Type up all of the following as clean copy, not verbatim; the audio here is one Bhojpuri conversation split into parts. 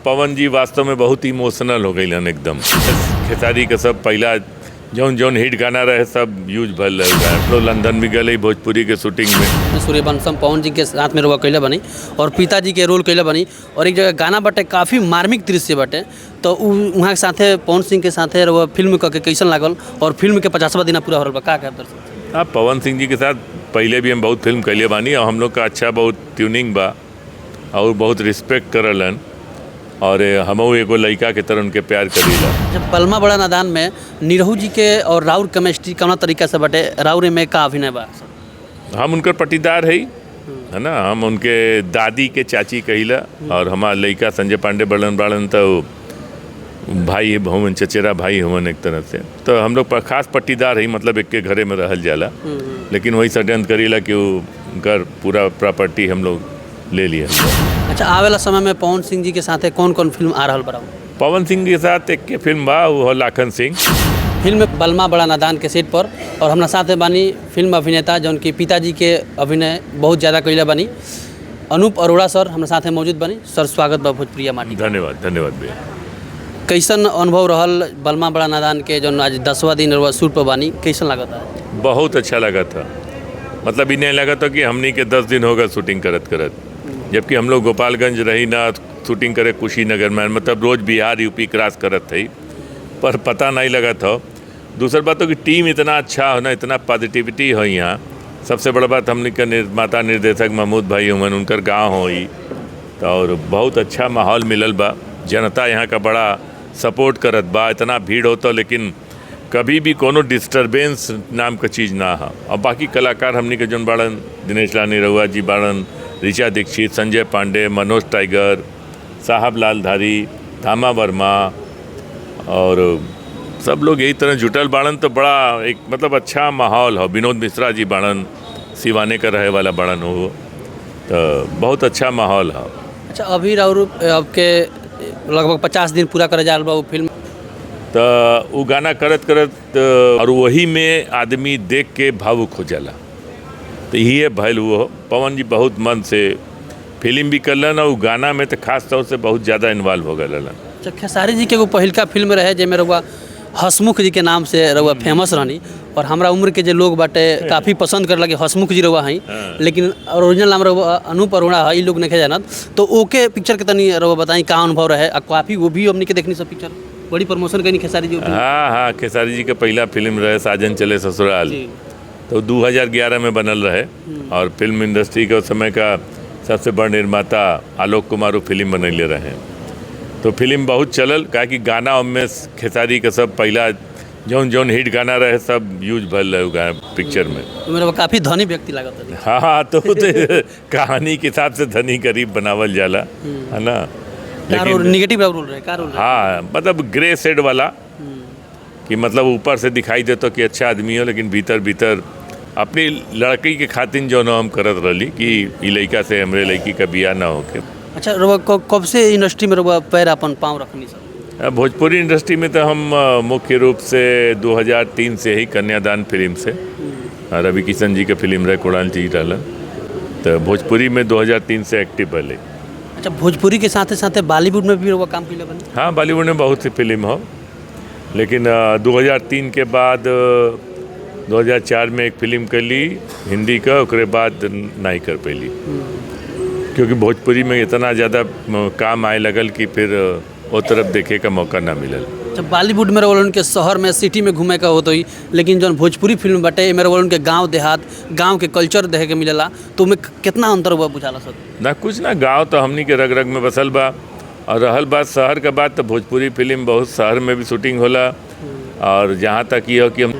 पवन जी वास्तव में बहुत इमोशनल हो गई एकदम। खेसारी का सब पहला जौन जौन हिट गाना रहे सब यूज भल रहे। तो लंदन भी गए भोजपुरी के शूटिंग में। सूर्यवंशम पवन जी के साथ में रुआ कैले बनी और पिताजी के रोल कैले बनी और एक जगह गाना बटे काफ़ी मार्मिक दृश्य बटे, तो वहाँ के साथे पवन सिंह के साथे रुआ फिल्म करके कैसन लागल और फिल्म के 50वां दिन पूरा हो रहा बा का? हाँ, पवन सिंह जी के साथ पहले भी हम बहुत फिल्म कैले बानी और हम लोग का अच्छा बहुत ट्यूनिंग बा और बहुत रिस्पेक्ट करलन और हमहू एगो लड़का के तरह उनके प्यार करीला। जब बलमा बड़ा नादान में निरहू जी के और राउर केमिस्ट्री कौन तरीका से बटे, राउर में का अभिनय बा? हम उनकर पटीदार है ना, हम उनके दादी के चाची कहिला और हमार लड़का संजय पांडे बड़न तो भाई हुवन, चचेरा भाई हुवन एक तरह से। तो हम लोग खास पट्टीदार है, मतलब एक के घरे में रहल जाला, लेकिन वही षड्यंत्र करीला कि उनकर पूरा प्रॉपर्टी हम लोग ले लिया। अच्छा, आवेला समय में पवन सिंह जी के साथ कौन कौन फिल्म आ रहा बड़ा? पवन सिंह के साथ एक के फिल्म बा वो लाखन सिंह फिल्म बलमा बड़ा नादान के सेट पर, और हमारा साथ बानी फिल्म अभिनेता जौन की पिताजी के अभिनय बहुत ज़्यादा कैले बानी, अनूप अरोड़ा सर हमारे साथ मौजूद बानी। सर स्वागत बा भोजपुरिया माटी। धन्यवाद भैया। कैसन अनुभव रहल बलमा बड़ा नादान के जौन आज 10वां दिन शूट पर बानी, कैसन लागत है? बहुत अच्छा लगा था, मतलब इन्हें लगा था कि हमनी के 10 दिन होगा शूटिंग करत, जबकि हम लोग गोपालगंज रही ना शूटिंग करे कुशीनगर में, मतलब रोज़ बिहार यूपी क्रॉस करत थी, पर पता नहीं लगा था। दूसरी बात तो कि टीम इतना अच्छा हो ना, इतना पॉजिटिविटी हो यहाँ। सबसे बड़ा बात हमने का निर्माता निर्देशक महमूद भाई हुमन, उनकर गाँव हो ही तो, और बहुत अच्छा माहौल मिलल बा। जनता यहाँ का बड़ा सपोर्ट करत बा, इतना भीड़ होता लेकिन कभी भी कोनो डिस्टर्बेंस नाम का चीज़ ना है। और बाकी कलाकार हमने के जौन बाड़न, दिनेश लाल निरहुआ जी बाड़न, ऋचा दीक्षित, संजय पांडे, मनोज टाइगर, साहब लालधारी, धामा वर्मा और सब लोग यही तरह जुटल बाड़न, तो बड़ा एक मतलब अच्छा माहौल हो। विनोद मिश्रा जी बाड़न, सिवाने का रहे वाला बाड़न हो, तो बहुत अच्छा माहौल हो। अच्छा, अभी राउर आपके लगभग 50 दिन पूरा करे जा रहा बा वो फिल्म, तो वो गाना करत और वही में आदमी देख के भावुक हो जाला, तो ये भैल वो पवन जी बहुत मन से फिल्म भी करलन और गाना में तो खास तौर से बहुत ज़्यादा इन्वॉल्व हो गए। अच्छा, खेसारी जी के एगो पहिलका फिल्म रहे जेमें रउआ हसमुख जी के नाम से रउआ फेमस रहनी, और हमारा उम्र के जो लोग बाटे काफ़ी पसंद कर लगे हसमुख जी रउआ हैं, लेकिन ओरिजिनल नाम रउआ अनूप अरोड़ा है, लोग नहीं जानत। तो ओके पिक्चर के तनी रउआ बताई का अनुभव रहे? काफ़ी वो भी हमने के देखनी सब पिक्चर बड़ी प्रमोशन करनी खेसारी जी। हाँ, खेसारी जी का पहला फिल्म रहे साजन चले ससुराल, तो 2011 में बनल रहे और फिल्म इंडस्ट्री के उस समय का सबसे बड़ निर्माता आलोक कुमार फिल्म बनैले रहे। तो फिल्म बहुत चलल, कहा कि गाना उनमें खेसारी का सब पहला जौन जौन हिट गाना रहे सब यूज भल रहे पिक्चर में। तो मेरा काफ़ी धनी व्यक्ति लागत है। हाँ, तो कहानी के हिसाब से धनी गरीब बनावल जाला, है ना। लेकिन निगेटिव रोल रहे का रोल? हाँ, मतलब ग्रे शेड वाला, कि मतलब ऊपर से दिखाई देता कि अच्छा आदमी हो, लेकिन भीतर अपनी लड़की के खातिर जो हम करत रही कि ई लड़का से हमरे लड़की का बियाह ना होके। अच्छा, कब से इंडस्ट्री में पैर अपन पाँव रखनी सर? भोजपुरी इंडस्ट्री में तो हम मुख्य रूप से 2003 से ही कन्यादान फिल्म से, रवि किशन जी का फिल्म रहे, कुणाल जी डालन, तो भोजपुरी में 2003 से एक्टिव भले। अच्छा, भोजपुरी के साथ साथ बॉलीवुड में भी वो काम किया बने? हाँ, बॉलीवुड में बहुत सी फिल्म हो, लेकिन 2003 के बाद 2004 में एक फिल्म कर ली हिंदी का, उसके बाद नहीं कर पैली, क्योंकि भोजपुरी में इतना ज़्यादा काम आए लगल कि फिर वो तरफ देखे का मौका ना मिलल। जब बॉलीवुड में रोल उनके शहर में सिटी में घूमे का होता ही, लेकिन जो भोजपुरी फिल्म बटे मेरे रोल उनके गांव देहात, गांव के कल्चर देखे के मिलेला, तो उनमें कितना अंतर हुआ बुझाला सर? ना कुछ ना, गांव तो हमनी के रग रग में बसल बा, और रहल बात शहर का बात, तो भोजपुरी फिल्म बहुत शहर में भी शूटिंग होला, और जहाँ तक ये हो कि हम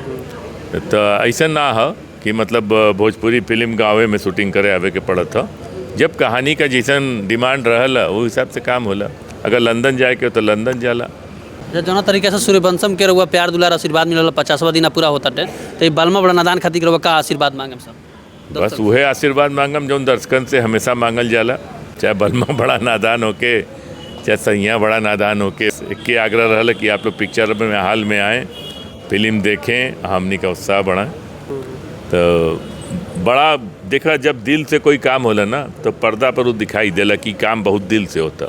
तो ऐसा ना हो कि मतलब भोजपुरी फिल्म गाँवे में शूटिंग करे आवे के पड़त हो। जब कहानी का जैसन डिमांड रहल वो हिसाब से काम होला। अगर लंदन जाए के तो लंदन जाला। जौना तरीके से सूर्यवंशम के रउआ प्यार दुलार आशीर्वाद मिलल 50वां दिन पूरा होता है, तो बलमा बड़ा नादान खातिर रउआ का आशीर्वाद मांगम सब? बस वह आशीर्वाद मांगम जो दर्शकन से हमेशा मांगल जाला, चाहे बलमा बड़ा नादान होके चाहे सैया बड़ा नादान होके। के आग्रह रहल कि आप लोग पिक्चर में हाल में आएँ, फिल्म देखें, हमनी का उत्साह बढ़ा। तो बड़ा देख रहा, जब दिल से कोई काम होला ना तो पर्दा पर वो दिखाई देला कि काम बहुत दिल से होता।